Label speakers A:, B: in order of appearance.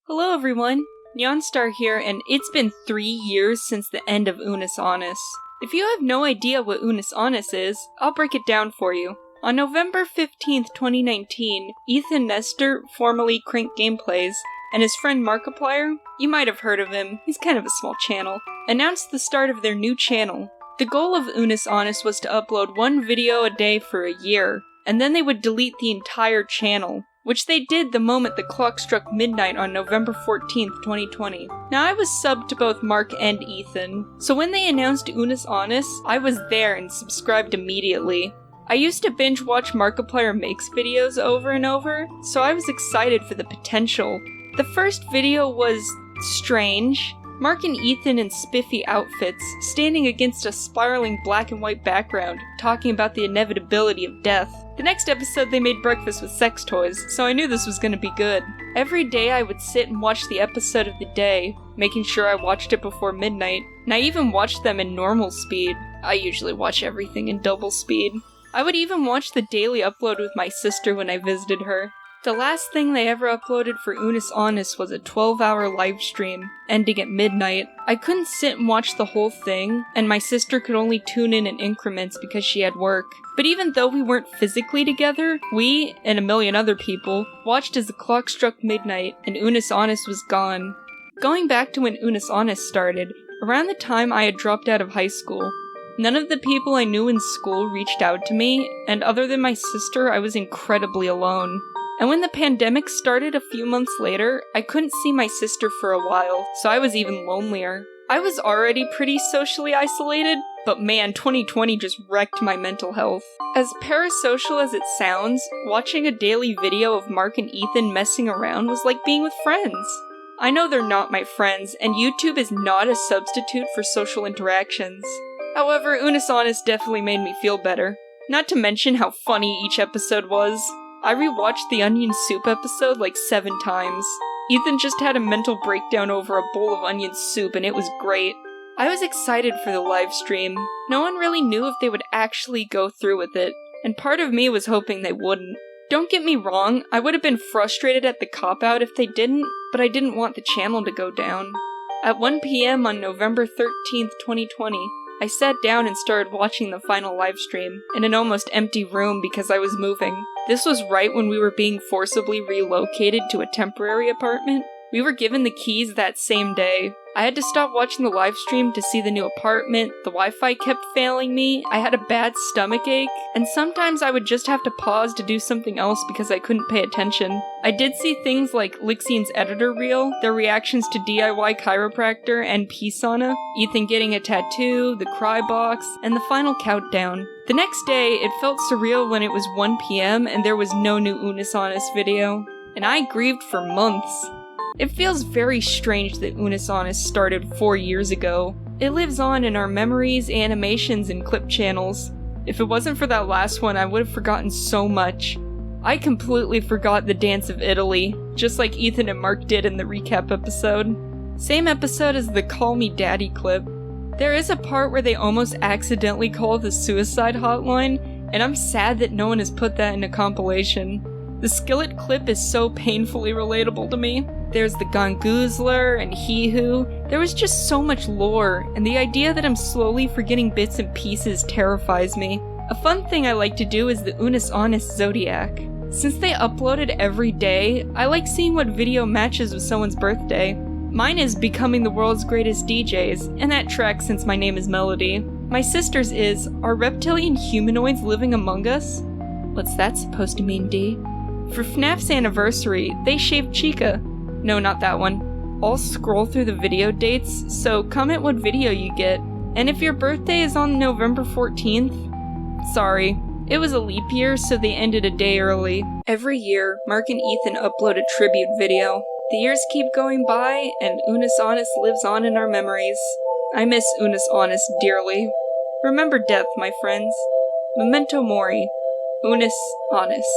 A: Hello everyone, Neonstar here, and it's been 3 years since the end of Unus Annus. If you have no idea what Unus Annus is, I'll break it down for you. On November 15th, 2019, Ethan Nestor, formerly Crank Gameplays, and his friend Markiplier, you might have heard of him, he's kind of a small channel, announced the start of their new channel. The goal of Unus Annus was to upload one video a day for a year, and then they would delete the entire channel, which they did the moment the clock struck midnight on November 14th, 2020. Now I was subbed to both Mark and Ethan, so when they announced Unus Annus, I was there and subscribed immediately. I used to binge watch Markiplier Makes videos over and over, so I was excited for the potential. The first video was strange. Mark and Ethan in spiffy outfits, standing against a spiraling black and white background, talking about the inevitability of death. The next episode they made breakfast with sex toys, so I knew this was gonna be good. Every day I would sit and watch the episode of the day, making sure I watched it before midnight, and I even watched them in normal speed. I usually watch everything in double speed. I would even watch the daily upload with my sister when I visited her. The last thing they ever uploaded for Unus Annus was a 12-hour live stream, ending at midnight. I couldn't sit and watch the whole thing, and my sister could only tune in increments because she had work. But even though we weren't physically together, we, and a million other people, watched as the clock struck midnight and Unus Annus was gone. Going back to when Unus Annus started, around the time I had dropped out of high school, none of the people I knew in school reached out to me, and other than my sister, I was incredibly alone. And when the pandemic started a few months later, I couldn't see my sister for a while, so I was even lonelier. I was already pretty socially isolated, but man, 2020 just wrecked my mental health. As parasocial as it sounds, watching a daily video of Mark and Ethan messing around was like being with friends. I know they're not my friends, and YouTube is not a substitute for social interactions. However, Unus Annus definitely made me feel better. Not to mention how funny each episode was. I rewatched the onion soup episode like 7 times. Ethan just had a mental breakdown over a bowl of onion soup and it was great. I was excited for the live stream. No one really knew if they would actually go through with it, and part of me was hoping they wouldn't. Don't get me wrong, I would have been frustrated at the cop-out if they didn't, but I didn't want the channel to go down. At 1 PM on November 13th, 2020, I sat down and started watching the final livestream, in an almost empty room because I was moving. This was right when we were being forcibly relocated to a temporary apartment. We were given the keys that same day. I had to stop watching the livestream to see the new apartment, the Wi-Fi kept failing me, I had a bad stomach ache, and sometimes I would just have to pause to do something else because I couldn't pay attention. I did see things like Lixian's editor reel, their reactions to DIY chiropractor and P-sauna, Ethan getting a tattoo, the cry box, and the final countdown. The next day, it felt surreal when it was 1 PM and there was no new Unus Annus video, and I grieved for months. It feels very strange that Unus Annus started 4 years ago. It lives on in our memories, animations, and clip channels. If it wasn't for that last one, I would have forgotten so much. I completely forgot the Dance of Italy, just like Ethan and Mark did in the recap episode. Same episode as the Call Me Daddy clip. There is a part where they almost accidentally call the suicide hotline, and I'm sad that no one has put that in a compilation. The Skillet clip is so painfully relatable to me. There's the Gongoozler and He Who. There was just so much lore, and the idea that I'm slowly forgetting bits and pieces terrifies me. A fun thing I like to do is the Unus Annus Zodiac. Since they upload it every day, I like seeing what video matches with someone's birthday. Mine is Becoming the World's Greatest DJs, and that tracks since my name is Melody. My sister's is, Are reptilian humanoids living among us? What's that supposed to mean, D? For FNAF's anniversary, they shaved Chica. No, not that one. I'll scroll through the video dates, so comment what video you get. And if your birthday is on November 14th, sorry. It was a leap year, so they ended a day early. Every year, Mark and Ethan upload a tribute video. The years keep going by, and Unus Annus lives on in our memories. I miss Unus Annus dearly. Remember death, my friends. Memento Mori. Unus Annus.